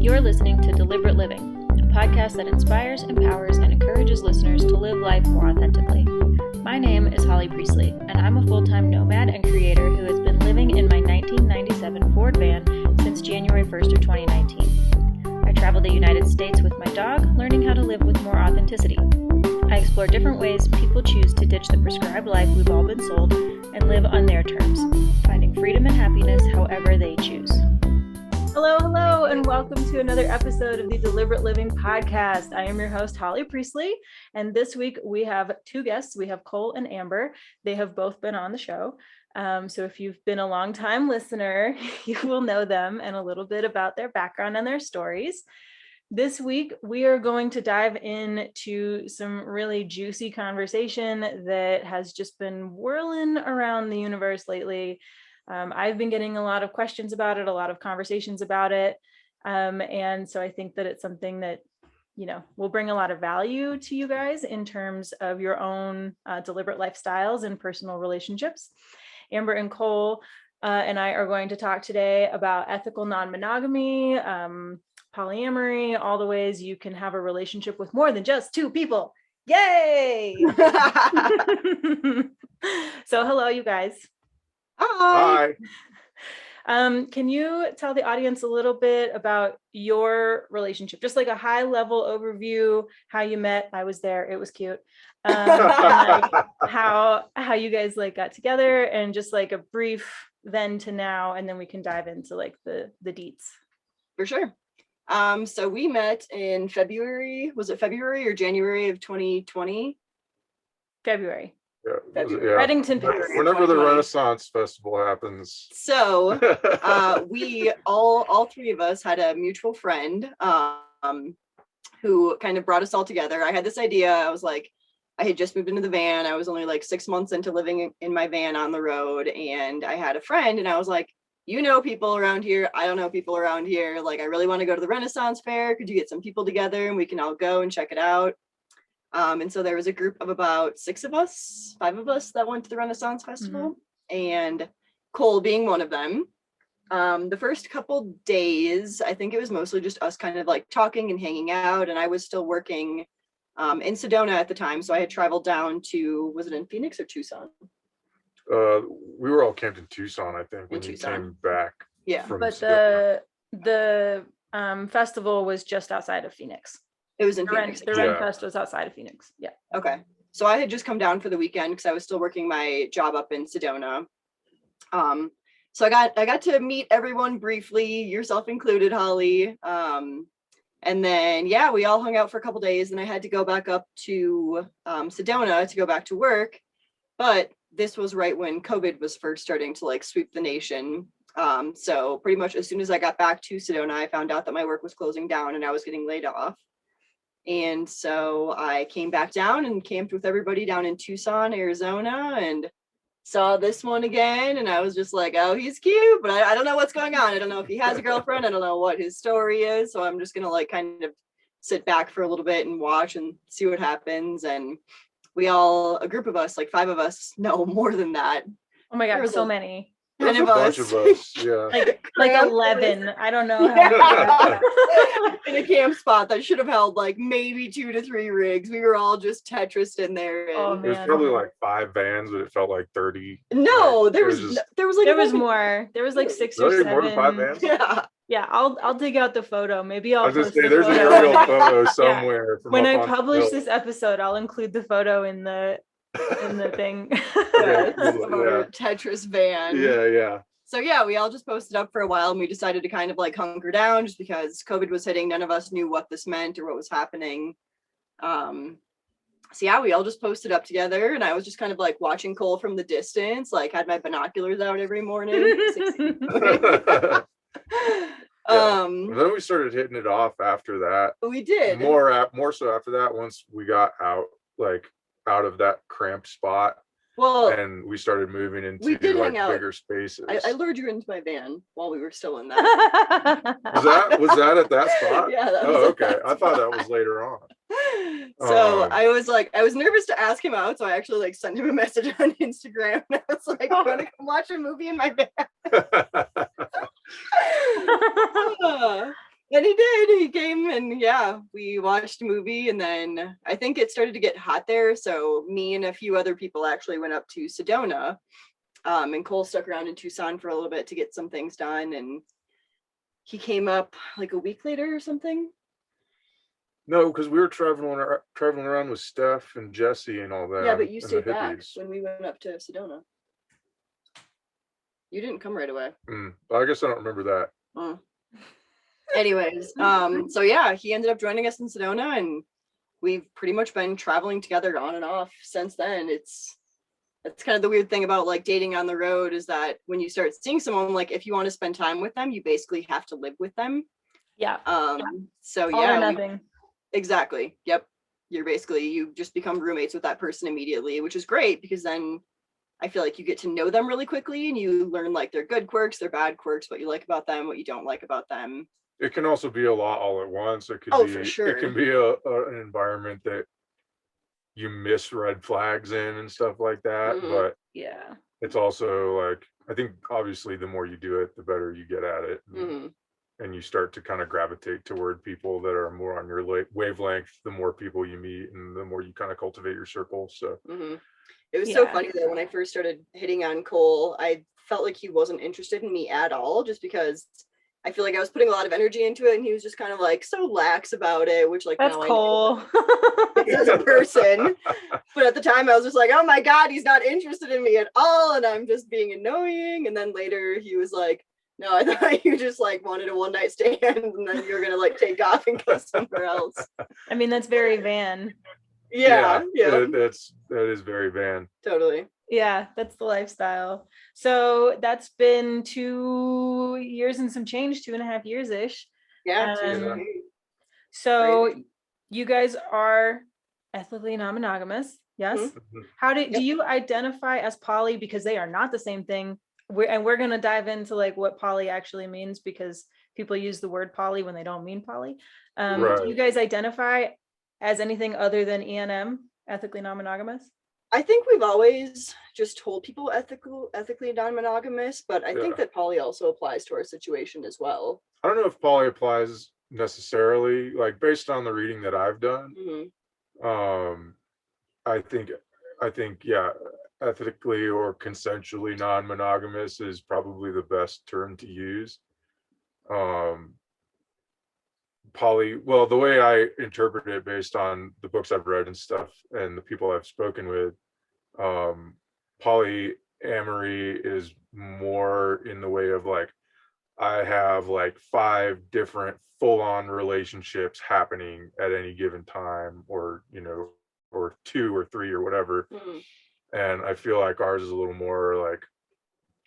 You're listening to Deliberate Living, a podcast that inspires, empowers, and encourages listeners to live life more authentically. My name is Holly Priestley, and I'm a full-time nomad and creator who has been living in my 1997 Ford van since January 1st of 2019. I travel the United States with my dog, learning how to live with more authenticity. I explore different ways people choose to ditch the prescribed life we've all been sold and live on their terms, finding freedom and happiness however they choose. Hello, and welcome to another episode of the Deliberate Living Podcast. I am your host, Holly Priestley, and this week we have two guests. We have Cole and Amber. They have both been on the show. So if you've been a long-time listener, you will know them and a little bit about their background and their stories. This week, we are going to dive into some really juicy conversation that has just been whirling around the universe lately. I've been getting a lot of questions about it, a lot of conversations about it. And so I think that it's something that, will bring a lot of value to you guys in terms of your own deliberate lifestyles and personal relationships. Amber and Cole and I are going to talk today about ethical non-monogamy, polyamory, all the ways you can have a relationship with more than just two people. Yay! So hello, you guys. Hi. Can you tell the audience a little bit about your relationship? Just like a high level overview, how you met. I was there. It was cute. And like how you guys got together and just like a brief then to now, and then we can dive into like the deets. For sure. So we met in February. Was it February or January of 2020? February. Yeah. Reddington, Paris. Whenever the Renaissance Festival happens. So we all three of us had a mutual friend who kind of brought us all together. I had this idea. I was like, I had just moved into the van. I was only like 6 months into living in my van on the road, and I had a friend, and I was like, people around here. I don't know people around here. Like, I really want to go to the Renaissance Fair. Could you get some people together and we can all go and check it out? And so there was a group of about 5 of us that went to the Renaissance Festival, and Cole being one of them. The first couple days, I think it was mostly just us kind of like talking and hanging out. And I was still working in Sedona at the time. So I had traveled down to, was it in Phoenix or Tucson? We were all camped in Tucson, I think, when you came back. Yeah. But the festival was just outside of Phoenix. It was in Phoenix. The Ren Fest was outside of Phoenix. Yeah. Okay. So I had just come down for the weekend because I was still working my job up in Sedona. So I got to meet everyone briefly, yourself included, Holly. And then, we all hung out for a couple days, and I had to go back up to Sedona to go back to work. But this was right when COVID was first starting to like sweep the nation. So pretty much as soon as I got back to Sedona, I found out that my work was closing down and I was getting laid off. And so I came back down and camped with everybody down in Tucson, Arizona, and saw this one again. And I was just like, oh, he's cute, but I don't know what's going on. I don't know if he has a girlfriend. I don't know what his story is. So I'm just going to like kind of sit back for a little bit and watch and see what happens. And a group of us, like 5 of us, no, more than that. Oh my God, so many. There's a bunch of us, yeah. like 11. I don't know how in a camp spot that should have held like maybe 2 to 3 rigs. We were all just Tetrised in there. And oh, man. It was probably like 5 vans, but it felt like 30. No, there was more. There was like 6 or 7. More than 5 vans? Yeah, I'll dig out the photo. Maybe I'll post the there's photo. an aerial photo somewhere. Yeah. When I publish this episode, I'll include the photo in the thing. Our Tetris van. Yeah. So we all just posted up for a while, and we decided to kind of like hunker down just because COVID was hitting. None of us knew what this meant or what was happening. So we all just posted up together, and I was just kind of like watching Cole from the distance, like had my binoculars out every morning. Then we started hitting it off after that. We did more so after that, once we got out of that cramped spot. Well, and we started moving into like bigger spaces. I lured you into my van while we were still in that. was that at that spot? Yeah. That was okay. I thought that was later on. So I was nervous to ask him out, so I actually like sent him a message on Instagram. And I was like, "Want to come watch a movie in my van?" And he did. He came and yeah, we watched a movie, and then I think it started to get hot there. So me and a few other people actually went up to Sedona. And Cole stuck around in Tucson for a little bit to get some things done. And he came up like a week later or something. No, because we were traveling around with Steph and Jesse and all that. Yeah, but you and the stayed back hippies. when we went up to Sedona. You didn't come right away. I guess I don't remember that. Oh. Anyways, so yeah, he ended up joining us in Sedona, and we've pretty much been traveling together on and off since then. That's kind of the weird thing about like dating on the road, is that when you start seeing someone, like if you want to spend time with them, you basically have to live with them. Yeah. So All yeah, or nothing. Exactly. Yep. You just become roommates with that person immediately, which is great because then I feel like you get to know them really quickly and you learn like their good quirks, their bad quirks, what you like about them, what you don't like about them. It can also be a lot all at once. It could be, for sure. It can be an environment that you miss red flags in and stuff like that. But yeah, it's also like, I think obviously the more you do it, the better you get at it. And you start to kind of gravitate toward people that are more on your wavelength, the more people you meet and the more you kind of cultivate your circle. So it was so funny though, when I first started hitting on Cole, I felt like he wasn't interested in me at all, just because I feel like I was putting a lot of energy into it and he was just kind of like so lax about it, which like that's Cole as a person. But at the time I was just like, oh my God, he's not interested in me at all. And I'm just being annoying. And then later he was like, no, I thought you just like wanted a one night stand and then you're gonna like take off and go somewhere else. I mean, that's very Van. Yeah. That is very Van. Totally. Yeah, that's the lifestyle. So that's been 2 years and some change, 2.5 years ish. Yeah. So you guys are ethically non-monogamous, yes? How do you identify as poly? Because they are not the same thing. We're going to dive into like what poly actually means, because people use the word poly when they don't mean poly. Do you guys identify as anything other than ENM, ethically non-monogamous? I think we've always just told people ethically non-monogamous, but I think that poly also applies to our situation as well. I don't know if poly applies necessarily, like based on the reading that I've done. I think yeah, ethically or consensually non-monogamous is probably the best term to use. Poly, well, the way I interpret it based on the books I've read and stuff and the people I've spoken with, polyamory is more in the way of like, I have like 5 different full-on relationships happening at any given time, or or 2 or 3 or whatever. And I feel like ours is a little more like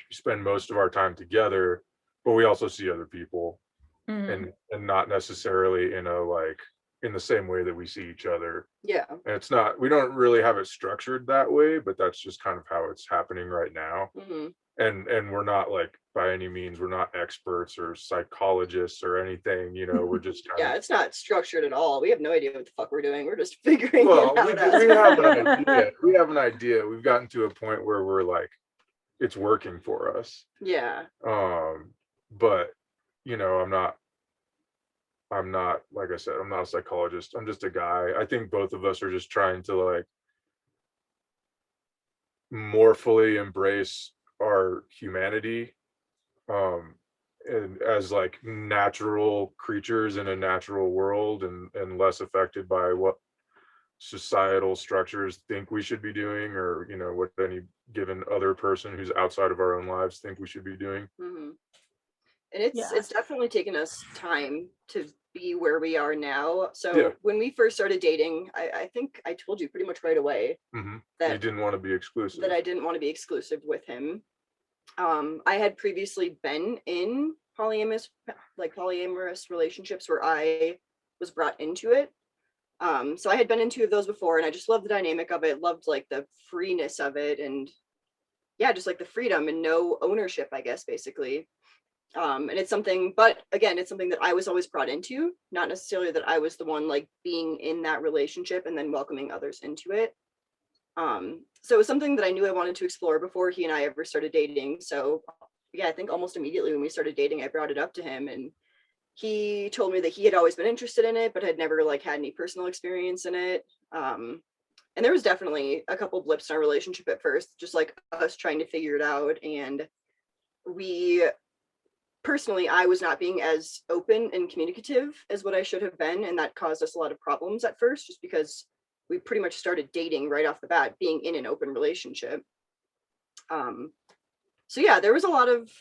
we spend most of our time together, but we also see other people. And not necessarily in the same way that we see each other. Yeah. And it's not, we don't really have it structured that way, but that's just kind of how it's happening right now. And we're not like, by any means, we're not experts or psychologists or anything, we're just kind of. It's not structured at all. We have no idea what the fuck we're doing. We're just figuring it out. We have an idea. We have an idea. We've gotten to a point where we're like, it's working for us. Yeah. But I'm not, like I said, I'm not a psychologist. I'm just a guy. I think both of us are just trying to like more fully embrace our humanity, and as like natural creatures in a natural world, and less affected by what societal structures think we should be doing, or what any given other person who's outside of our own lives think we should be doing. And it's definitely taken us time to be where we are now. So when we first started dating, I think I told you pretty much right away that you didn't want to be exclusive. That I didn't want to be exclusive with him. I had previously been in polyamorous relationships where I was brought into it. So I had been in 2 of those before, and I just loved the dynamic of it, loved like the freeness of it, and just like the freedom and no ownership, I guess, basically. And it's something, but again, it's something that I was always brought into, not necessarily that I was the one like being in that relationship and then welcoming others into it. So it was something that I knew I wanted to explore before he and I ever started dating. So I think almost immediately when we started dating, I brought it up to him, and he told me that he had always been interested in it, but had never like had any personal experience in it. And there was definitely a couple blips in our relationship at first, just like us trying to figure it out. And personally, I was not being as open and communicative as what I should have been. And that caused us a lot of problems at first, just because we pretty much started dating right off the bat, being in an open relationship. So yeah, there was a lot of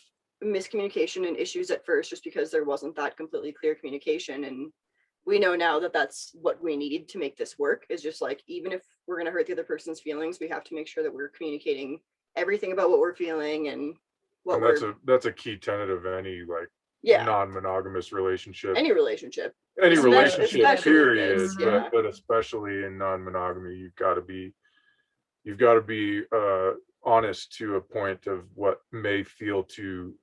miscommunication and issues at first, just because there wasn't that completely clear communication. And we know now that that's what we need to make this work, is just like, even if we're going to hurt the other person's feelings, we have to make sure that we're communicating everything about what we're feeling and what that's a key tenet of any like non-monogamous relationship. Any relationship relationship period, yeah. but especially in non-monogamy, you've got to be honest to a point of what may feel to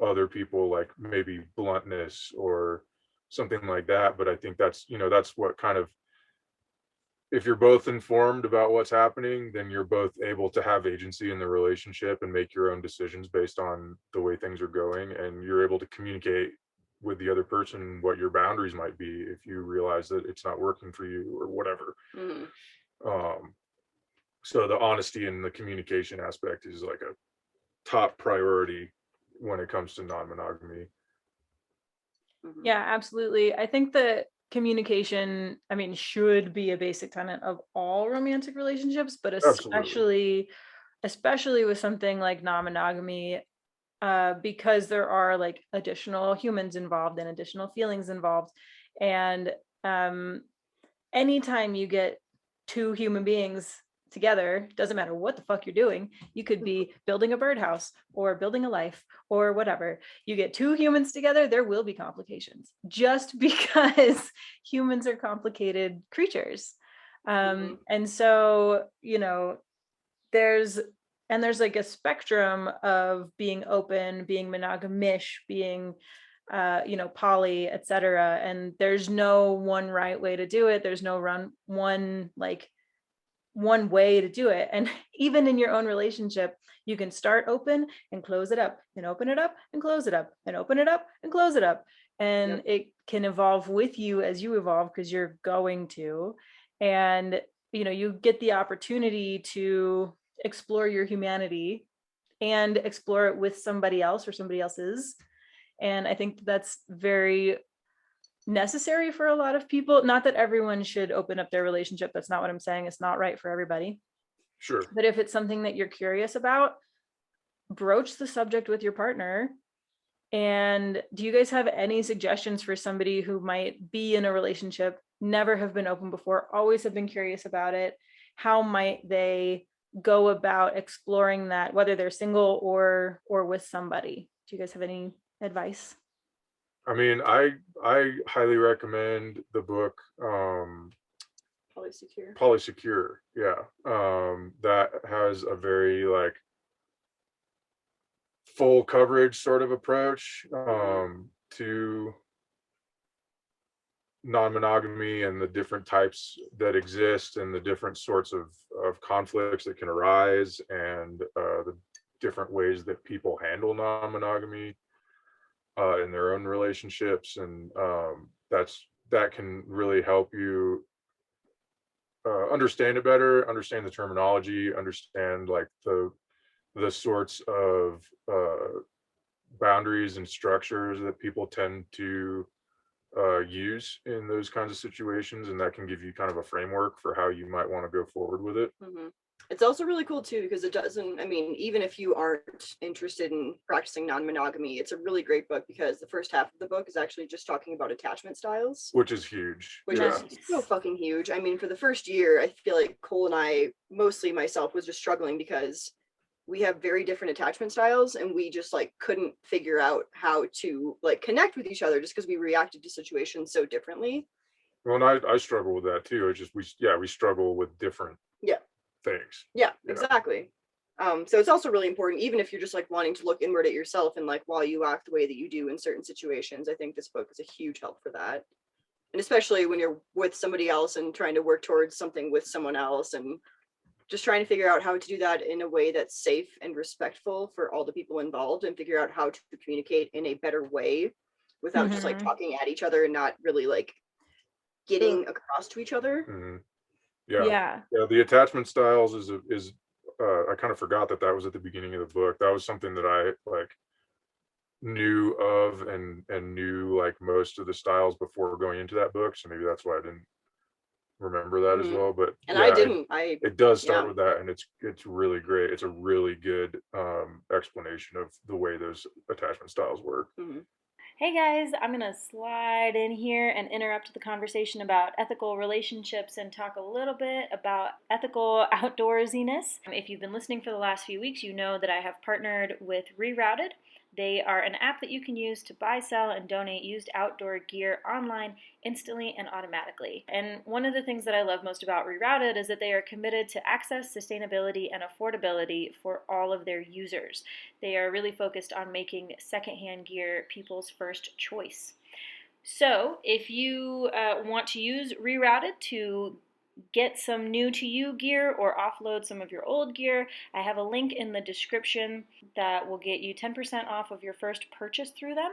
other people like maybe bluntness or something like that. But I think that's what kind of, if you're both informed about what's happening, then you're both able to have agency in the relationship and make your own decisions based on the way things are going, and you're able to communicate with the other person what your boundaries might be if you realize that it's not working for you or whatever. So the honesty and the communication aspect is like a top priority when it comes to non-monogamy. Yeah, absolutely. I think that communication, I mean, should be a basic tenet of all romantic relationships, but especially with something like non-monogamy, because there are like additional humans involved and additional feelings involved. And anytime you get two human beings together, doesn't matter what the fuck you're doing, you could be building a birdhouse or building a life or whatever, you get two humans together, there will be complications, just because humans are complicated creatures. And so, there's like a spectrum of being open, being monogamish, being poly, etc. And there's no one right way to do it. There's no one way to do it. And even in your own relationship, you can start open and close it up, and open it up and close it up, and open it up and close it up. And it can evolve with you as you evolve, because you're going to. And you get the opportunity to explore your humanity and explore it with somebody else or somebody else's. And I think that's very necessary for a lot of people. Not that everyone should open up their relationship. That's not what I'm saying. It's not right for everybody. Sure. But if it's something that you're curious about, broach the subject with your partner. And do you guys have any suggestions for somebody who might be in a relationship, never have been open before, always have been curious about it? How might they go about exploring that, whether they're single or with somebody? Do you guys have any advice? I mean, I highly recommend the book Polysecure. Yeah. That has a very like full coverage sort of approach to non-monogamy and the different types that exist and the different sorts of conflicts that can arise, and the different ways that people handle non-monogamy in their own relationships. And that can really help you understand it better, understand the terminology, understand like the sorts of boundaries and structures that people tend to use in those kinds of situations, and that can give you kind of a framework for how you might want to go forward with it. It's also really cool too, because it doesn't, I mean, even if you aren't interested in practicing non-monogamy, it's a really great book, because the first half of the book is actually just talking about attachment styles, which is huge. Which is so fucking huge. I mean, for the first year, I feel like Cole and I, mostly myself, was just struggling because we have very different attachment styles, and we just like couldn't figure out how to like connect with each other, just because we reacted to situations so differently. Well, and I struggle with that too. It's just we struggle with different things. Yeah, exactly. So it's also really important, even if you're just like wanting to look inward at yourself, and like while you act the way that you do in certain situations, I think this book is a huge help for that. And especially when you're with somebody else and trying to work towards something with someone else, and just trying to figure out how to do that in a way that's safe and respectful for all the people involved, and figure out how to communicate in a better way without just like talking at each other and not really like getting across to each other. Yeah. The attachment styles is I kind of forgot that was at the beginning of the book. That was something that I like knew of and knew like most of the styles before going into that book. So maybe that's why I didn't remember that as well. But and I didn't. It does start with that, and it's really great. It's a really good explanation of the way those attachment styles work. Hey guys, I'm going to slide in here and interrupt the conversation about ethical relationships and talk a little bit about ethical outdoorsiness. If you've been listening for the last few weeks, you know that I have partnered with Rerouted. They are an app that you can use to buy, sell, and donate used outdoor gear online instantly and automatically. And one of the things that I love most about Rerouted is that they are committed to access, sustainability, and affordability for all of their users. They are really focused on making secondhand gear people's first choice. So if you want to use Rerouted to get some new to you gear or offload some of your old gear, I have a link in the description that will get you 10% off of your first purchase through them.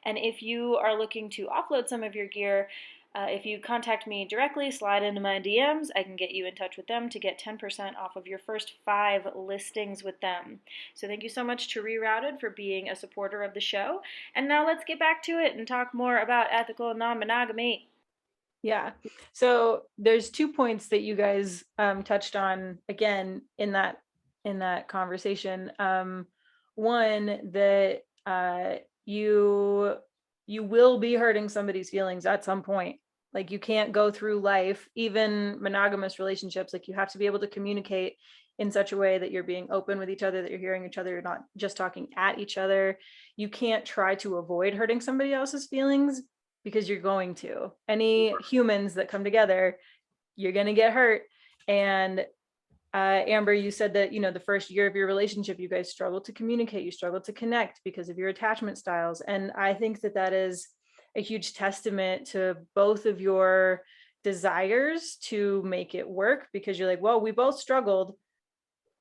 And if you are looking to offload some of your gear, if you contact me directly, slide into my DMs, I can get you in touch with them to get 10% off of your first 5 listings with them. So thank you so much to Rerouted for being a supporter of the show. And now let's get back to it and talk more about ethical non-monogamy. Yeah. So there's 2 points that you guys touched on again in that conversation. One, that you will be hurting somebody's feelings at some point. Like you can't go through life, even monogamous relationships, like you have to be able to communicate in such a way that you're being open with each other, that you're hearing each other, you're not just talking at each other. You can't try to avoid hurting somebody else's feelings, because you're going to. Any humans that come together, you're going to get hurt. And Amber, you said that, the first year of your relationship, you guys struggled to communicate, you struggled to connect because of your attachment styles. And I think that is a huge testament to both of your desires to make it work, because you're like, well, we both struggled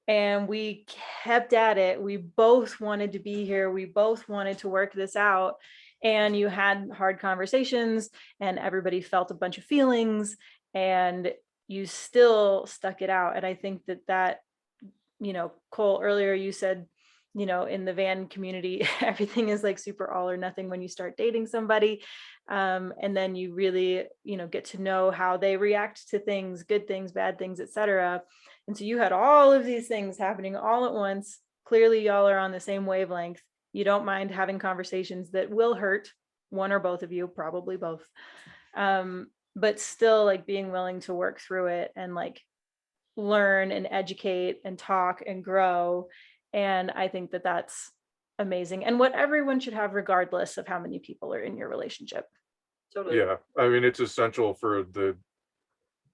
and we kept at it. We both wanted to be here. We both wanted to work this out. And you had hard conversations and everybody felt a bunch of feelings and you still stuck it out. And I think that, Cole, earlier you said, in the van community, everything is like super all or nothing when you start dating somebody. And then you really, get to know how they react to things, good things, bad things, etc. And so you had all of these things happening all at once. Clearly y'all are on the same wavelength. You don't mind having conversations that will hurt one or both of you, probably both. But still like being willing to work through it and like learn and educate and talk and grow. And I think that that's amazing. And what everyone should have regardless of how many people are in your relationship. Totally. Yeah. I mean, it's essential for the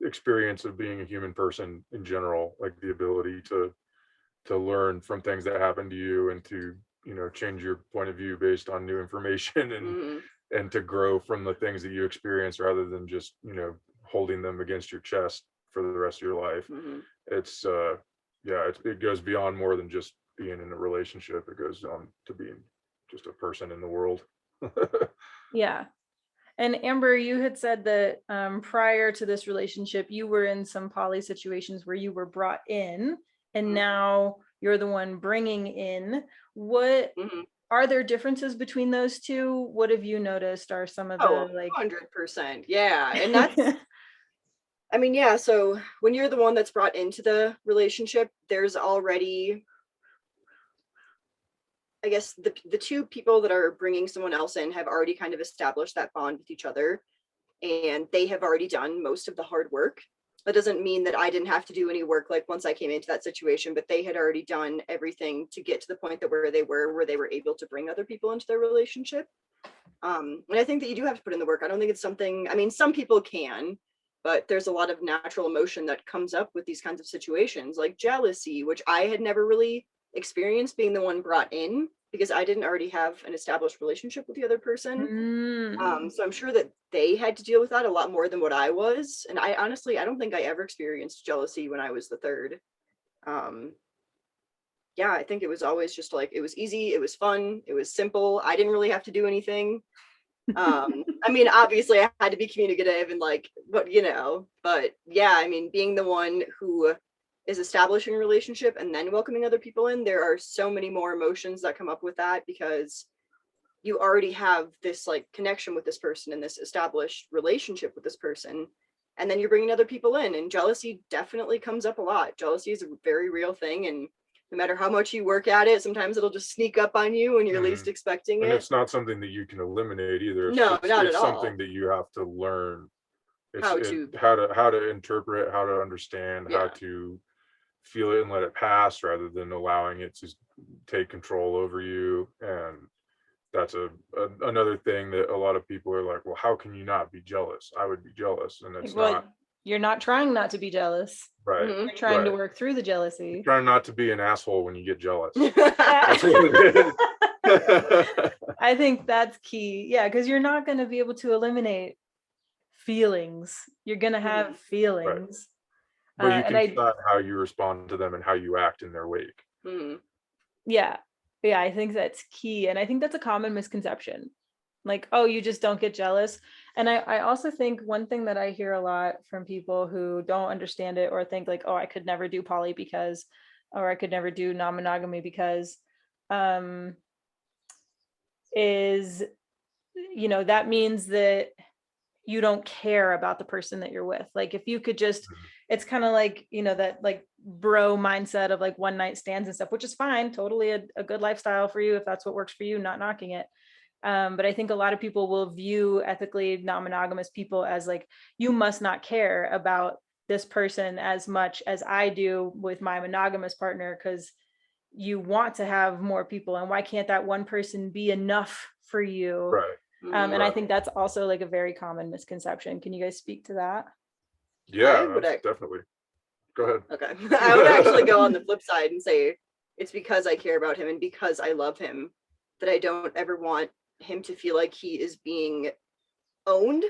experience of being a human person in general, like the ability to learn from things that happen to you and to change your point of view based on new information and to grow from the things that you experience rather than just holding them against your chest for the rest of your life. It's it goes beyond more than just being in a relationship. It goes on to being just a person in the world. Yeah. And Amber, you had said that prior to this relationship, you were in some poly situations where you were brought in, and now you're the one bringing in. What are there differences between those two? What have you noticed are some of the like 100%? Yeah. And that's I mean, yeah, so when you're the one that's brought into the relationship, there's already, I guess, the two people that are bringing someone else in have already kind of established that bond with each other, and they have already done most of the hard work. That doesn't mean that I didn't have to do any work like once I came into that situation, but they had already done everything to get to the point that where they were able to bring other people into their relationship. And I think that you do have to put in the work. I don't think it's something, I mean, some people can, but there's a lot of natural emotion that comes up with these kinds of situations, like jealousy, which I had never really experienced being the one brought in because I didn't already have an established relationship with the other person. So I'm sure that they had to deal with that a lot more than what I was. And I honestly, I don't think I ever experienced jealousy when I was the third. Yeah, I think it was always just like, it was easy, it was fun, it was simple. I didn't really have to do anything. I mean, obviously I had to be communicative and like, but yeah, I mean, being the one who is establishing a relationship and then welcoming other people in, there are so many more emotions that come up with that, because you already have this like connection with this person and this established relationship with this person, and then you're bringing other people in, and jealousy definitely comes up a lot. Jealousy is a very real thing, and no matter how much you work at it, sometimes it'll just sneak up on you when you're least expecting and it. it's not something that you can eliminate either. No, not it's at all. something that you have to learn. How to interpret, how to understand, how to feel it and let it pass, rather than allowing it to take control over you. And that's another thing that a lot of people are like, well, how can you not be jealous? I would be jealous. And it's not. You're not trying not to be jealous. Right. You're trying to work through the jealousy. You're trying not to be an asshole when you get jealous. That's what it is. I think that's key. Yeah, because you're not going to be able to eliminate feelings. You're going to have feelings. Right. But you can decide how you respond to them and how you act in their wake. Yeah, I think that's key. And I think that's a common misconception. Like, oh, you just don't get jealous. And I also think one thing that I hear a lot from people who don't understand it or think like, oh, I could never do poly because, or I could never do non-monogamy because, is, that means that you don't care about the person that you're with. Like if you could just, it's kind of like, that like bro mindset of like one night stands and stuff, which is fine. Totally a good lifestyle for you if that's what works for you, not knocking it. But I think a lot of people will view ethically non-monogamous people as like, you must not care about this person as much as I do with my monogamous partner, because you want to have more people. And why can't that one person be enough for you? Right. And I think that's also like a very common misconception. Can you guys speak to that? Yeah, definitely. Go ahead. Okay. I would actually go on the flip side and say it's because I care about him and because I love him that I don't ever want him to feel like he is being owned,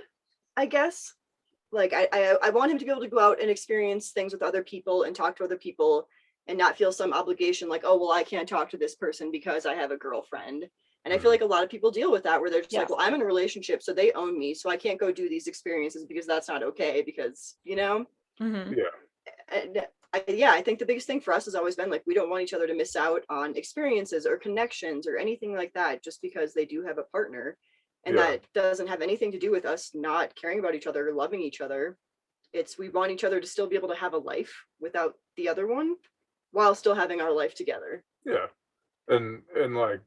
I guess. Like I want him to be able to go out and experience things with other people and talk to other people and not feel some obligation like, oh, well, I can't talk to this person because I have a girlfriend. And I feel like a lot of people deal with that where they're just like, well, I'm in a relationship, so they own me, so I can't go do these experiences because that's not okay, because, Yeah. And I think the biggest thing for us has always been like, we don't want each other to miss out on experiences or connections or anything like that just because they do have a partner. And that doesn't have anything to do with us not caring about each other or loving each other. It's we want each other to still be able to have a life without the other one while still having our life together. Yeah. And like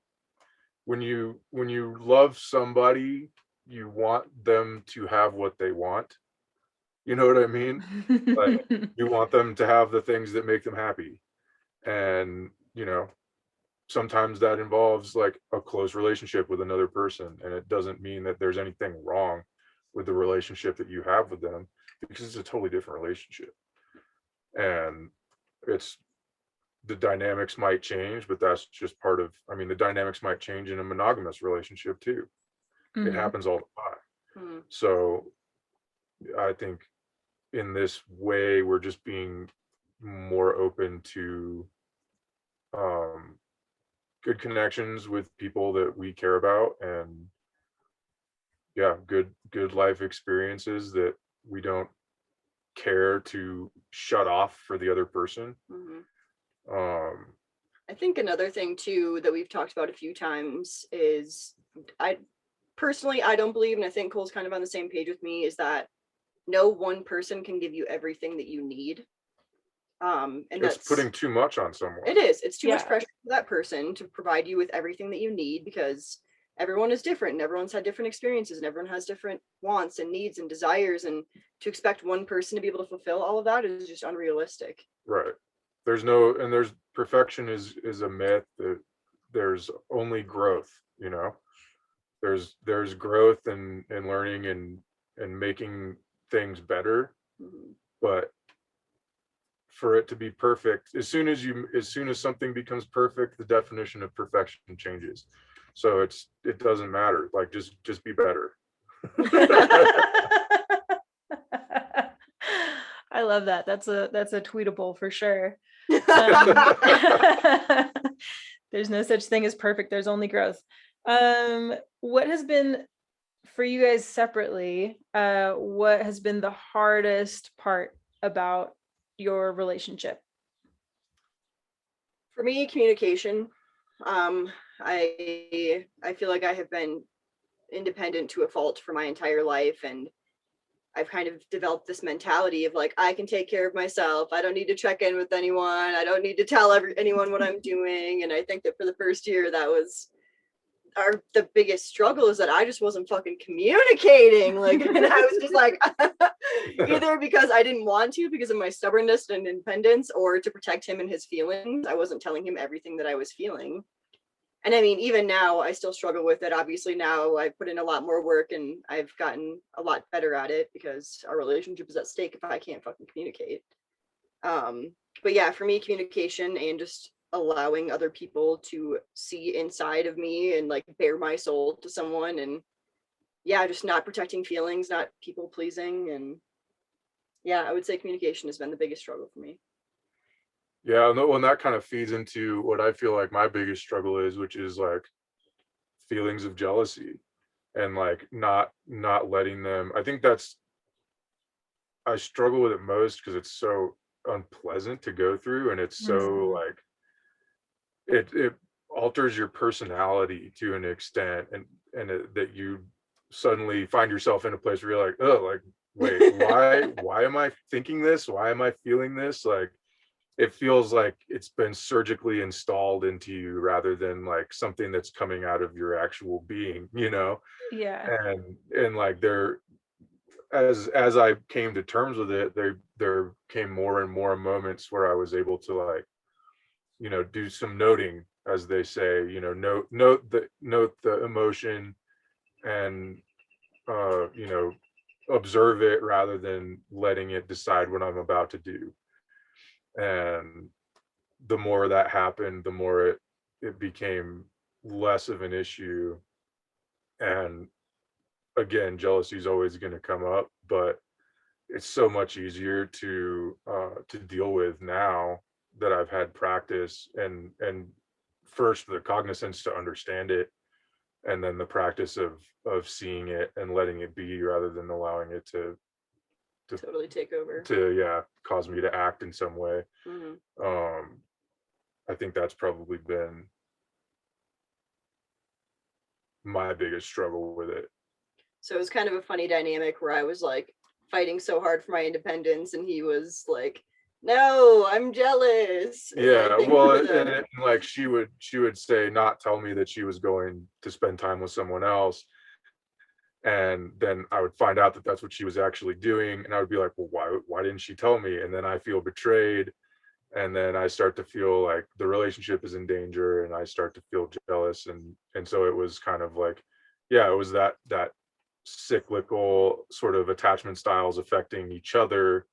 when you love somebody, you want them to have what they want. You know what I mean? Like you want them to have the things that make them happy. And, sometimes that involves like a close relationship with another person. And it doesn't mean that there's anything wrong with the relationship that you have with them, because it's a totally different relationship. And the dynamics might change, but that's just part of, the dynamics might change in a monogamous relationship too. It happens all the time. So I think in this way, we're just being more open to good connections with people that we care about, and good life experiences that we don't care to shut off for the other person. I think another thing too that we've talked about a few times is I don't believe, and I think Cole's kind of on the same page with me, is that no one person can give you everything that you need. And it's putting too much on someone. It is. It's too much pressure for that person to provide you with everything that you need, because everyone is different and everyone's had different experiences and everyone has different wants and needs and desires. And to expect one person to be able to fulfill all of that is just unrealistic. Right. There's perfection is a myth. That there's only growth, there's growth and learning and making things better. But for it to be perfect, as soon as something becomes perfect, the definition of perfection changes. So it doesn't matter. Like just be better. I love that. That's a tweetable for sure. There's no such thing as perfect. There's only growth. What has been for you guys separately, what has been the hardest part about your relationship? For me, communication. I feel like I have been independent to a fault for my entire life, and I've kind of developed this mentality of like, I can take care of myself. I don't need to check in with anyone. I don't need to tell anyone what I'm doing. And I think that for the first year, that was the biggest struggle, is that I just wasn't fucking communicating. Like, and I was just like, either because I didn't want to, because of my stubbornness and independence, or to protect him and his feelings, I wasn't telling him everything that I was feeling. And I mean, even now, I still struggle with it. Obviously, now I put in a lot more work and I've gotten a lot better at it, because our relationship is at stake if I can't fucking communicate. But yeah, for me, communication and just allowing other people to see inside of me and like bare my soul to someone. And yeah, just not protecting feelings, not people pleasing. And yeah, I would say communication has been the biggest struggle for me. Yeah, and that kind of feeds into what I feel like my biggest struggle is, which is like feelings of jealousy, and like not letting them. I think I struggle with it most because it's so unpleasant to go through, and it's so like it alters your personality to an extent, and that you suddenly find yourself in a place where you're like, oh, like, wait, why am I thinking this? Why am I feeling this? Like, it feels like it's been surgically installed into you rather than like something that's coming out of your actual being, you know? Yeah. And like as I came to terms with it, there came more and more moments where I was able to, like, you know, do some noting, as they say, you know, note the emotion, and you know, observe it rather than letting it decide what I'm about to do. And the more that happened, the more it became less of an issue. And again, jealousy is always going to come up, but it's so much easier to deal with now that I've had practice, and first the cognizance to understand it, and then the practice of seeing it and letting it be rather than allowing it to Totally take over. To cause me to act in some way. Mm-hmm. I think that's probably been my biggest struggle with it. So it was kind of a funny dynamic where I was like fighting so hard for my independence, and he was like, no, I'm jealous. Yeah, well, and like she would say, not tell me that she was going to spend time with someone else, and then I would find out that that's what she was actually doing, and I would be like, well, why didn't she tell me? And then I feel betrayed, and then I start to feel like the relationship is in danger, and I start to feel jealous, and so it was kind of like, yeah, it was that cyclical sort of attachment styles affecting each other,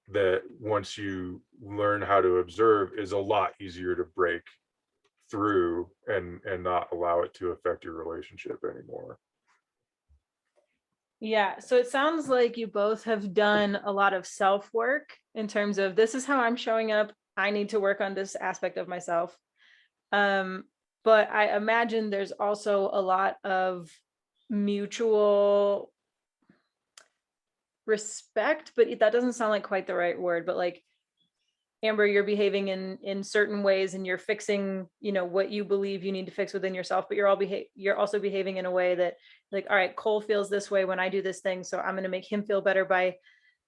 that once you learn how to observe, is a lot easier to break through and not allow it to affect your relationship anymore. Yeah, so it sounds like you both have done a lot of self-work in terms of, this is how I'm showing up, I need to work on this aspect of myself. But I imagine there's also a lot of mutual respect, but that doesn't sound like quite the right word. But like, Amber, you're behaving in certain ways, and you're fixing, you know, what you believe you need to fix within yourself, but you're also behaving in a way that, like, all right, Cole feels this way when I do this thing, so I'm going to make him feel better by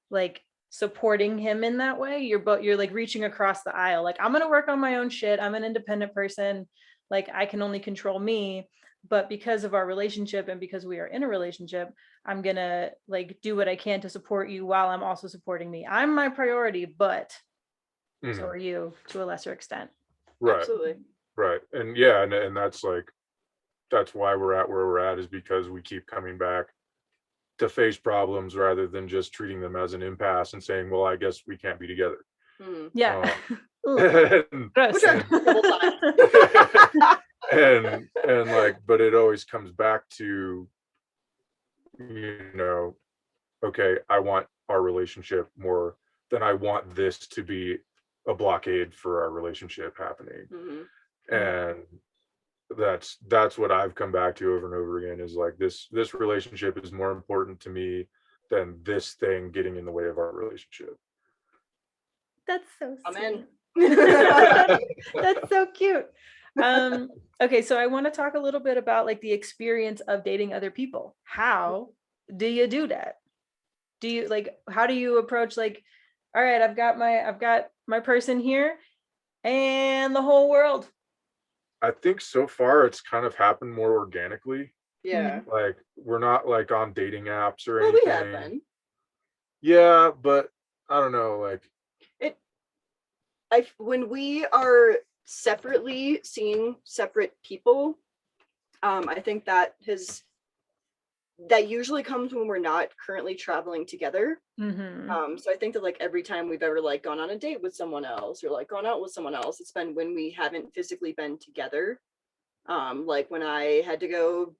like supporting him in that way. You're like reaching across the aisle, like, I'm going to work on my own shit, I'm an independent person, like I can only control me, but because of our relationship and because we are in a relationship, I'm going to like do what I can to support you while I'm also supporting me. I'm my priority, but so are you, to a lesser extent. Right. Absolutely. Right. And yeah, and that's like, that's why we're at where we're at, is because we keep coming back to face problems rather than just treating them as an impasse and saying, well, I guess we can't be together. Yeah. And like, but it always comes back to, you know, okay, I want our relationship more than I want this to be a blockade for our relationship happening. And that's what I've come back to over and over again, is like this relationship is more important to me than this thing getting in the way of our relationship. That's so I'm sweet. in. That's so cute. Okay, so I want to talk a little bit about like the experience of dating other people. How do you do that? Do you like, how do you approach like, all right, I've got my person here and the whole world. I think so far it's kind of happened more organically. Yeah. Like we're not like on dating apps or Well, anything. we have been. Yeah, but I don't know, like when we are separately seeing separate people, I think that usually comes when we're not currently traveling together. So I think that like every time we've ever like gone on a date with someone else or like gone out with someone else, it's been when we haven't physically been together. Like when I had to go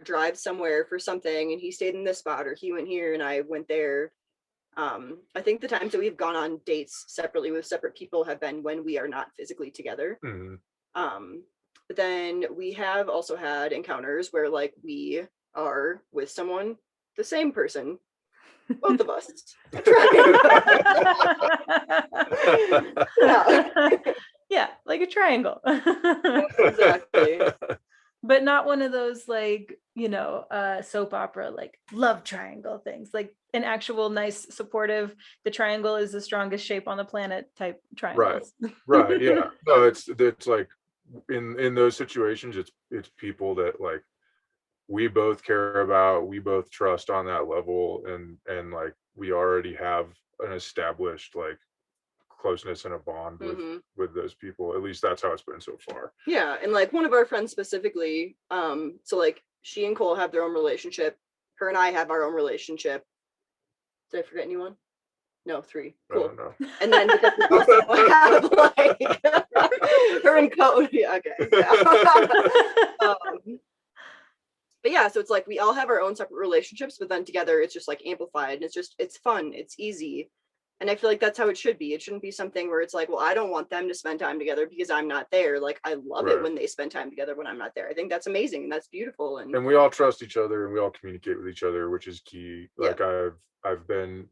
drive somewhere for something and he stayed in this spot or he went here and I went there. I think the times that we've gone on dates separately with separate people have been when we are not physically together. But then we have also had encounters where like we are with someone, the same person, both of us. Yeah, like a triangle. Exactly. But not one of those like, soap opera like love triangle things, like an actual nice supportive, the triangle is the strongest shape on the planet type triangles. Right. Yeah. No, it's like in those situations it's people that like we both care about, we both trust on that level, and like we already have an established like closeness and a bond with those people. At least that's how it's been so far. Yeah, and like one of our friends specifically, so like she and Cole have their own relationship, her and I have our own relationship. Did I forget anyone? No, 3. Cool. I don't know. And then because we also have like her and Cole. Yeah, okay. Yeah. But yeah, so it's like we all have our own separate relationships, but then together it's just like amplified, and it's fun, it's easy. And I feel like that's how it should be. It shouldn't be something where it's like, well, I don't want them to spend time together because I'm not there. Like, I love it when they spend time together when I'm not there. I think that's amazing and that's beautiful. And we all trust each other and we all communicate with each other, which is key. Like I've been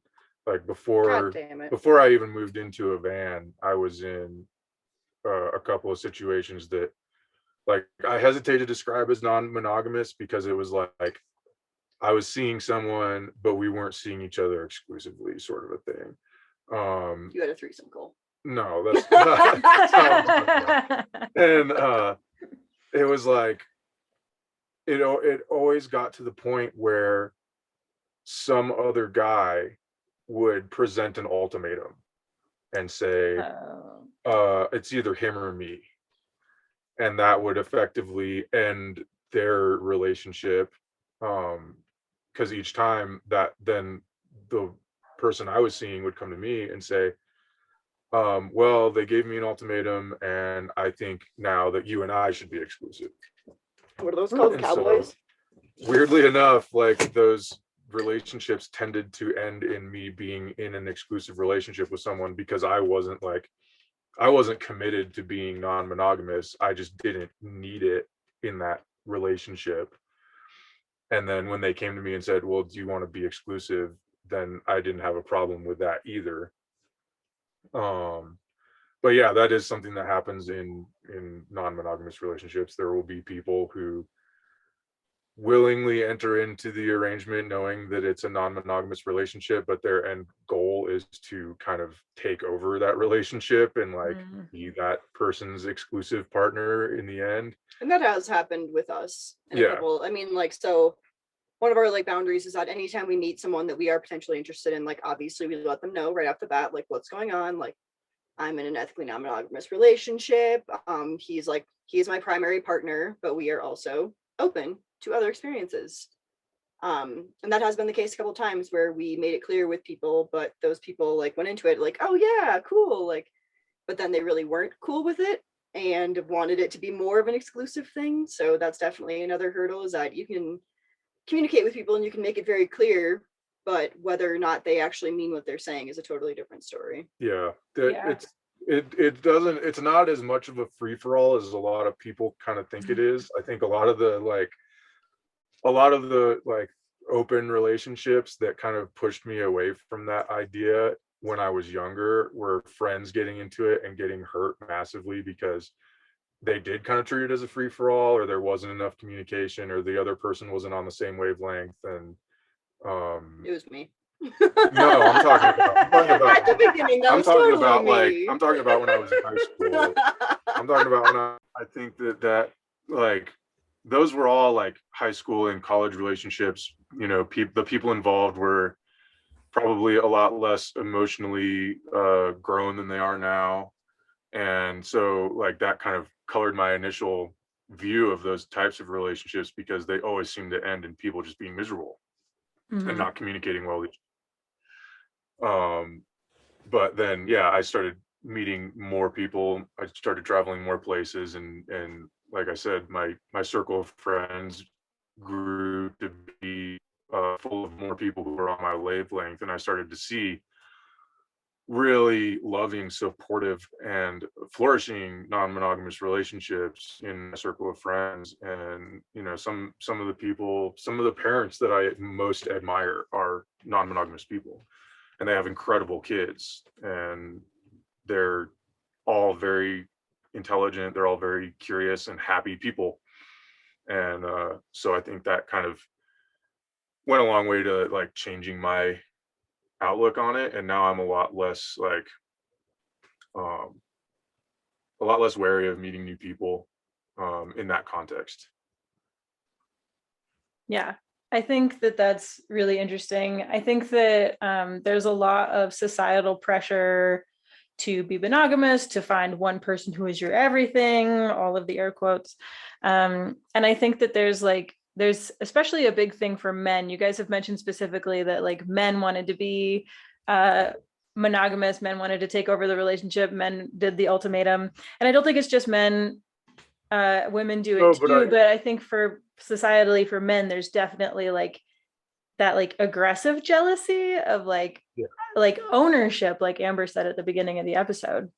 like before I even moved into a van, I was in a couple of situations that like I hesitate to describe as non-monogamous because it was like I was seeing someone, but we weren't seeing each other exclusively, sort of a thing. You had a threesome, Cole. No, that's not. And it was like it always got to the point where some other guy would present an ultimatum and say it's either him or me, and that would effectively end their relationship, because each time that then the person I was seeing would come to me and say, well, they gave me an ultimatum and I think now that you and I should be exclusive. What are those called? And cowboys? So, weirdly enough, like those relationships tended to end in me being in an exclusive relationship with someone because I wasn't committed to being non-monogamous. I just didn't need it in that relationship. And then when they came to me and said, well, do you want to be exclusive? Then I didn't have a problem with that either. But yeah, that is something that happens in non-monogamous relationships. There will be people who willingly enter into the arrangement knowing that it's a non-monogamous relationship, but their end goal is to kind of take over that relationship and like be that person's exclusive partner in the end. And that has happened with us. I mean, like, so one of our like boundaries is that anytime we meet someone that we are potentially interested in, like obviously we let them know right off the bat like what's going on. Like, I'm in an ethically non-monogamous relationship. He's my primary partner, but we are also open to other experiences. And that has been the case a couple of times where we made it clear with people, but those people like went into it like, oh yeah, cool, like, but then they really weren't cool with it and wanted it to be more of an exclusive thing. So that's definitely another hurdle, is that you can communicate with people and you can make it very clear, but whether or not they actually mean what they're saying is a totally different story. Yeah. it's not as much of a free-for-all as a lot of people kind of think it is. I think a lot of the open relationships that kind of pushed me away from that idea when I was younger were friends getting into it and getting hurt massively because they did kind of treat it as a free-for-all, or there wasn't enough communication, or the other person wasn't on the same wavelength. And It was me. no, I'm talking about At the beginning, that I'm was talking totally about me. I'm talking about when I was in high school. I'm talking about when I think that like those were all like high school and college relationships. You know, the people involved were probably a lot less emotionally grown than they are now. And so like that kind of colored my initial view of those types of relationships, because they always seem to end in people just being miserable and not communicating well. But then, yeah, I started meeting more people. I started traveling more places, and like I said, my circle of friends grew to be full of more people who were on my wavelength, and I started to see really loving, supportive, and flourishing non-monogamous relationships in my circle of friends. And you know, some of the parents that I most admire are non-monogamous people, and they have incredible kids, and they're all very intelligent, they're all very curious and happy people. And so I think that kind of went a long way to like changing my outlook on it, and now I'm a lot less wary of meeting new people in that context. Yeah, I think that that's really interesting. I think that there's a lot of societal pressure to be monogamous, to find one person who is your everything, all of the air quotes. And I think that there's especially a big thing for men. You guys have mentioned specifically that like men wanted to be monogamous, men wanted to take over the relationship, men did the ultimatum. And I don't think it's just men, women do it too, but I think for societally, for men, there's definitely like that like aggressive jealousy of like ownership, like Amber said at the beginning of the episode.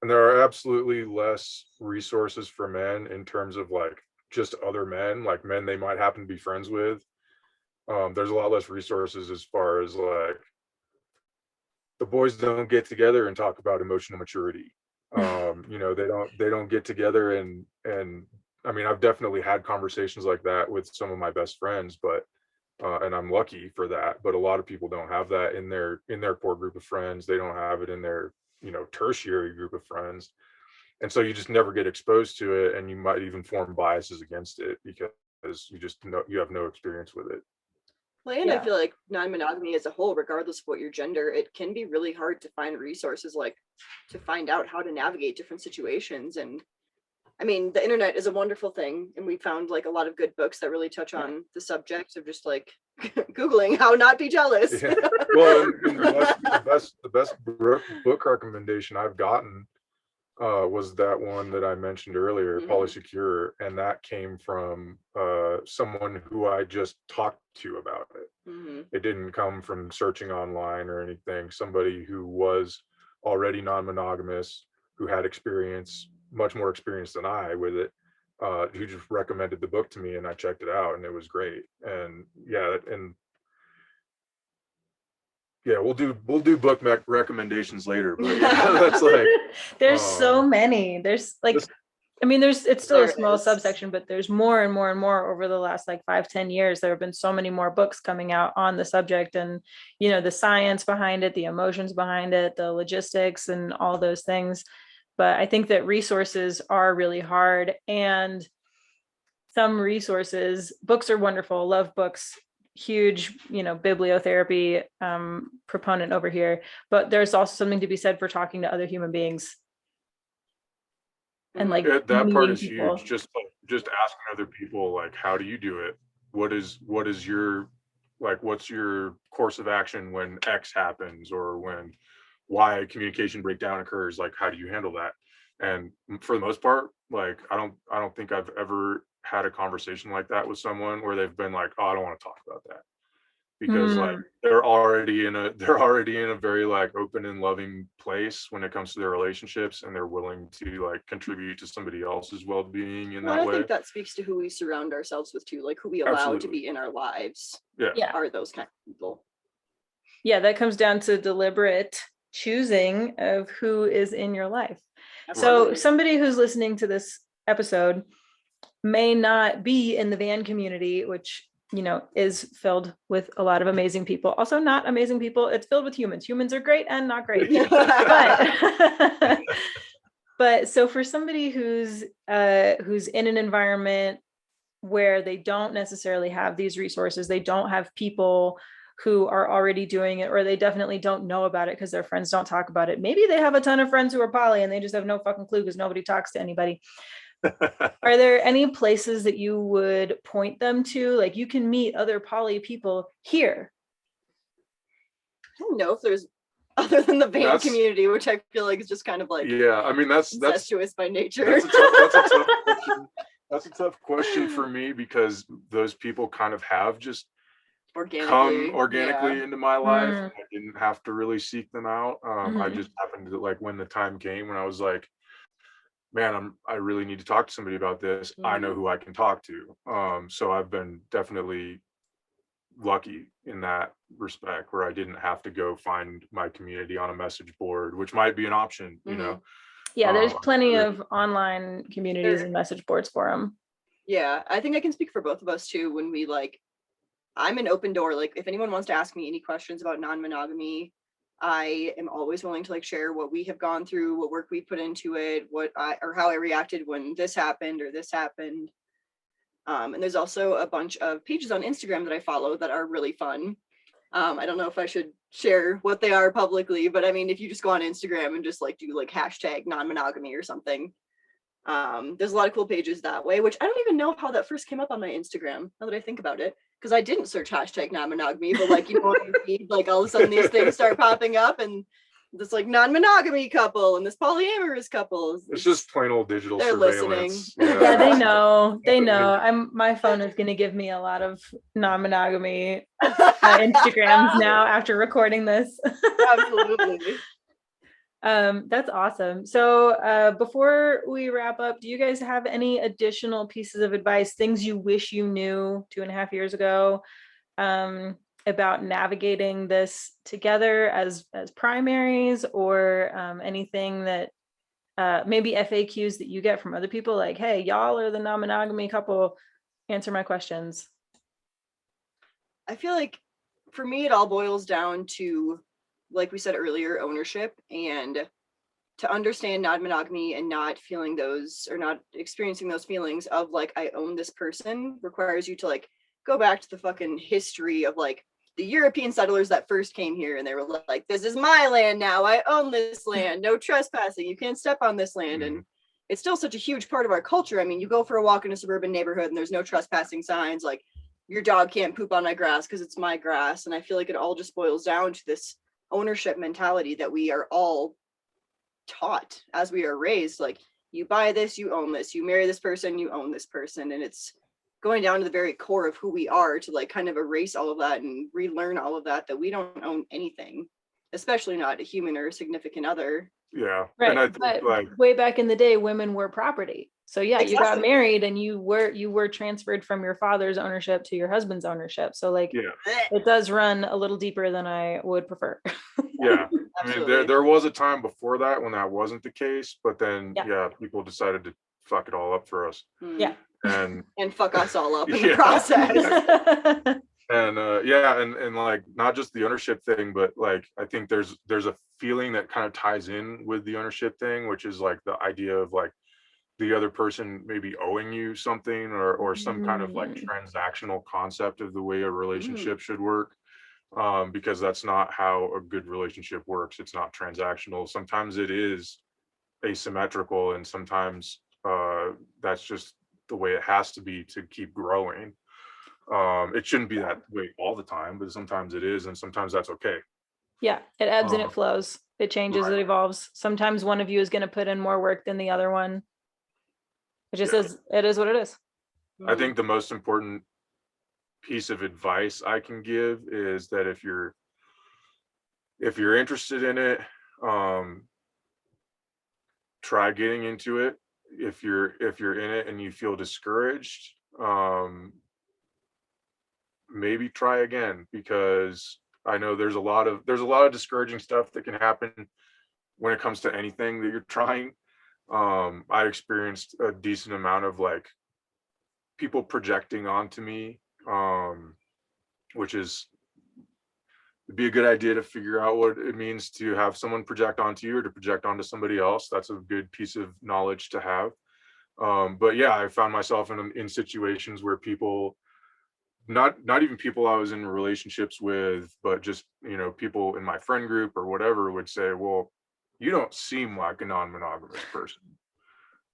And there are absolutely less resources for men in terms of like just other men, like men they might happen to be friends with. There's a lot less resources as far as like the boys don't get together and talk about emotional maturity. You know, they don't get together and I mean, I've definitely had conversations like that with some of my best friends, but and I'm lucky for that. But a lot of people don't have that in their core group of friends. They don't have it in their, you know, tertiary group of friends. And so you just never get exposed to it, and you might even form biases against it because you have no experience with it. Well, and I feel like non-monogamy as a whole, regardless of what your gender, it can be really hard to find resources like to find out how to navigate different situations. And I mean, the internet is a wonderful thing, and we found like a lot of good books that really touch on the subject of just like Googling how not be jealous. Yeah. Well, the best book recommendation I've gotten was that one that I mentioned earlier, Polyamory, and that came from someone who I just talked to about it. It didn't come from searching online or anything. Somebody who was already non-monogamous, who had much more experience than I with it, who just recommended the book to me, and I checked it out, and it was great. And we'll do book recommendations later, but yeah, that's like there's so many. There's like I mean, it's still a small subsection, but there's more and more and more over the last like 5-10 years. There have been so many more books coming out on the subject, and you know, the science behind it, the emotions behind it, the logistics, and all those things. But I think that resources are really hard, and some resources, books are wonderful. Love books. Huge, you know, bibliotherapy proponent over here. But there's also something to be said for talking to other human beings. And like that part is huge. Just asking other people, like, how do you do it? What is your, like, what's your course of action when X happens, or when Y communication breakdown occurs? Like, how do you handle that? And for the most part, like, I don't think I've ever had a conversation like that with someone where they've been like, oh, I don't want to talk about that. because like they're already in a very like open and loving place when it comes to their relationships, and they're willing to like contribute to somebody else's well-being in that I way. think that speaks to who we surround ourselves with too, like who we allow to be in our lives. Yeah. Are those kind of people. Yeah, that comes down to deliberate choosing of who is in your life. So somebody who's listening to this episode may not be in the van community, which, you know, is filled with a lot of amazing people. Also not amazing people. It's filled with humans. Humans are great and not great. But so for somebody who's in an environment where they don't necessarily have these resources, they don't have people who are already doing it, or they definitely don't know about it because their friends don't talk about it. Maybe they have a ton of friends who are poly and they just have no fucking clue because nobody talks to anybody. Are there any places that you would point them to? Like, you can meet other poly people here. I don't know if there's, other than the van community, which I feel like is just kind of like, yeah, I mean, that's incestuous by nature. That's a tough question. That's a tough question for me, because those people kind of have just come organically into my life. I didn't have to really seek them out. I just happened to, like, when the time came when I was like, man, I really need to talk to somebody about this. I know who I can talk to. So I've been definitely lucky in that respect, where I didn't have to go find my community on a message board, which might be an option, you know. Yeah, there's plenty of online communities and message boards for them. Yeah, I think I can speak for both of us too. When we like, I'm an open door. Like, if anyone wants to ask me any questions about non-monogamy, I am always willing to like share what we have gone through, what work we put into it, or how I reacted when this happened or this happened. And there's also a bunch of pages on Instagram that I follow that are really fun. I don't know if I should share what they are publicly, but I mean, if you just go on Instagram and just like do like hashtag non-monogamy or something, there's a lot of cool pages that way, which I don't even know how that first came up on my Instagram, now that I think about it, because I didn't search hashtag non-monogamy, but like, you know, like all of a sudden these things start popping up, and this like non-monogamy couple and this polyamorous couple. It's just plain old digital they're surveillance. Yeah, they know. My phone is going to give me a lot of non-monogamy Instagrams now after recording this. Absolutely. That's awesome. So before we wrap up, do you guys have any additional pieces of advice, things you wish you knew 2.5 years ago, about navigating this together as primaries, or anything that maybe FAQs that you get from other people, like, hey, y'all are the non-monogamy couple, answer my questions? I feel like for me, it all boils down to, like we said earlier, ownership, and to understand non-monogamy and not feeling those, or not experiencing those feelings of like, I own this person, requires you to like go back to the fucking history of like the European settlers that first came here, and they were like, this is my land now, I own this land, no trespassing, you can't step on this land. And it's still such a huge part of our culture. I mean, you go for a walk in a suburban neighborhood and there's no trespassing signs, like, your dog can't poop on my grass because it's my grass. And I feel like it all just boils down to this ownership mentality that we are all taught as we are raised. Like, you buy this, you own this, you marry this person, you own this person. And it's going down to the very core of who we are to like kind of erase all of that and relearn all of that we don't own anything, especially not a human or a significant other. Yeah, right. And I think, but like, way back in the day, women were property. So yeah, Exactly. You got married and you were transferred from your father's ownership to your husband's ownership. So like, it does run a little deeper than I would prefer. Yeah, I mean, there was a time before that when that wasn't the case, but then people decided to fuck it all up for us. Yeah, and fuck us all up in the process. And and like, not just the ownership thing, but like, I think there's a feeling that kind of ties in with the ownership thing, which is like the idea of like the other person maybe owing you something, or some kind of like transactional concept of the way a relationship should work, because that's not how a good relationship works. It's not transactional. Sometimes it is asymmetrical, and sometimes that's just the way it has to be to keep growing. It shouldn't be that way all the time, but sometimes it is, and sometimes that's okay. Yeah, it ebbs and it flows. It changes, it evolves. Sometimes one of you is going to put in more work than the other one. It just is, it is what it is. I think the most important piece of advice I can give is that if you're interested in it, try getting into it. If you're in it and you feel discouraged, maybe try again, because I know there's a lot of discouraging stuff that can happen when it comes to anything that you're trying. I experienced a decent amount of like people projecting onto me, which is, it'd be a good idea to figure out what it means to have someone project onto you or to project onto somebody else. That's a good piece of knowledge to have. But yeah, I found myself in situations where people, not even people I was in relationships with, but just, you know, people in my friend group or whatever would say, well, you don't seem like a non-monogamous person.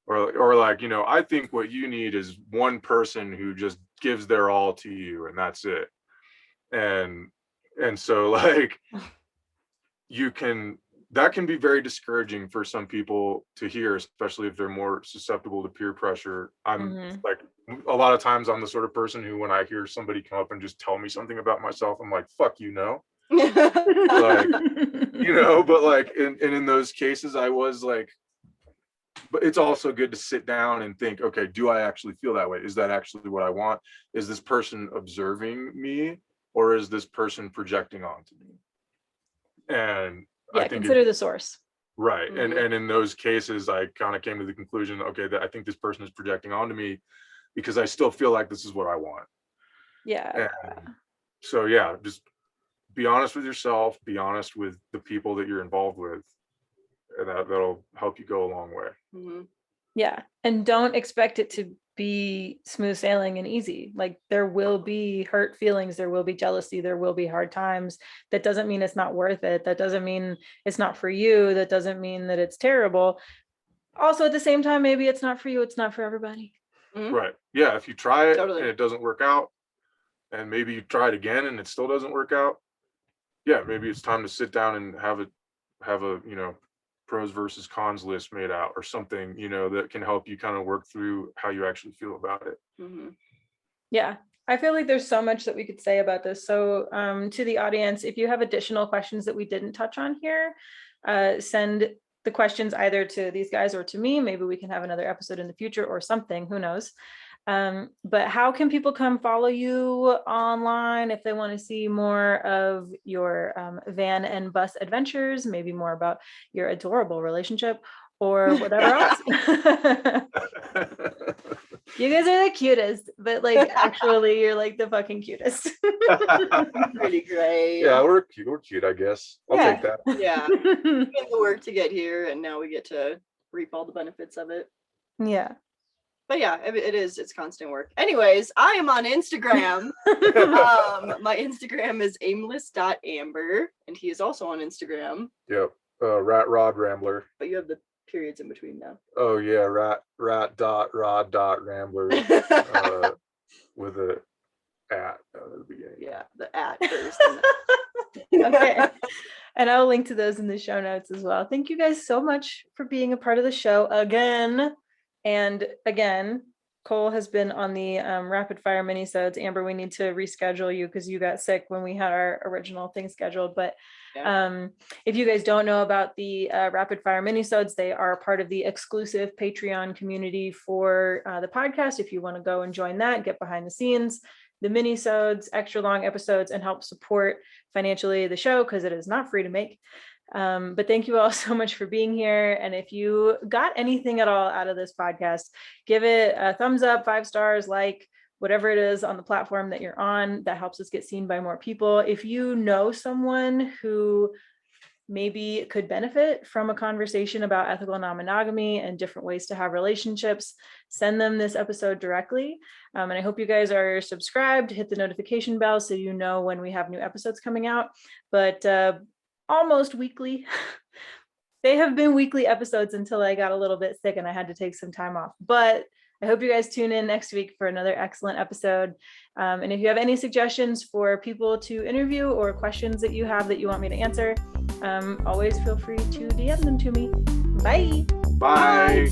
Or like, you know, I think what you need is one person who just gives their all to you and that's it. And so like that can be very discouraging for some people to hear, especially if they're more susceptible to peer pressure. I'm like, a lot of times I'm the sort of person who, when I hear somebody come up and just tell me something about myself, I'm like, fuck, you know, like, you know, but like, in those cases I was like, but it's also good to sit down and think, okay, do I actually feel that way? Is that actually what I want? Is this person observing me, or is this person projecting onto me? And yeah, I think consider the source. Right. And in those cases, I kind of came to the conclusion, okay, that I think this person is projecting onto me because I still feel like this is what I want. Yeah. And so yeah, just be honest with yourself, be honest with the people that you're involved with, and that'll help you go a long way. Yeah. And don't expect it to be smooth sailing and easy. Like, there will be hurt feelings, there will be jealousy, there will be hard times. That doesn't mean it's not worth it. That doesn't mean it's not for you. That doesn't mean that it's terrible. Also, at the same time, maybe it's not for you, it's not for everybody. Right. Yeah. If you try it Totally. and it doesn't work out, and maybe you try it again and it still doesn't work out, yeah, maybe it's time to sit down and have a you know, pros versus cons list made out or something, you know, that can help you kind of work through how you actually feel about it. Yeah, I feel like there's so much that we could say about this. So to the audience, if you have additional questions that we didn't touch on here, send the questions either to these guys or to me. Maybe we can have another episode in the future or something, who knows. But how can people come follow you online if they want to see more of your van and bus adventures, maybe more about your adorable relationship or whatever else? You guys are the cutest, but like actually you're like the fucking cutest. Pretty great. Yeah, we're cute, I guess. I'll take that. Yeah. We did the work to get here and now we get to reap all the benefits of it. Yeah. But yeah, it's constant work. Anyways, I am on Instagram. My Instagram is aimless.amber, and he is also on Instagram. Yep. Rat Rod Rambler. But you have the periods in between now. Oh yeah, rat dot rod dot rambler with a at the beginning. Yeah, the at first. Okay. And I'll link to those in the show notes as well. Thank you guys so much for being a part of the show again. And again, Cole has been on the rapid fire minisodes. Amber, we need to reschedule you because you got sick when we had our original thing scheduled. But if you guys don't know about the rapid fire minisodes, they are part of the exclusive Patreon community for the podcast. If you want to go and join that, get behind the scenes, the minisodes, extra long episodes, and help support financially the show, because it is not free to make. But thank you all so much for being here. And if you got anything at all out of this podcast, give it a thumbs up, 5 stars, like whatever it is on the platform that you're on. That helps us get seen by more people. If you know someone who maybe could benefit from a conversation about ethical non-monogamy and different ways to have relationships, send them this episode directly. And I hope you guys are subscribed, hit the notification bell so you know when we have new episodes coming out. But almost weekly. They have been weekly episodes until I got a little bit sick and I had to take some time off. But I hope you guys tune in next week for another excellent episode. And if you have any suggestions for people to interview or questions that you have that you want me to answer, always feel free to DM them to me. Bye. Bye.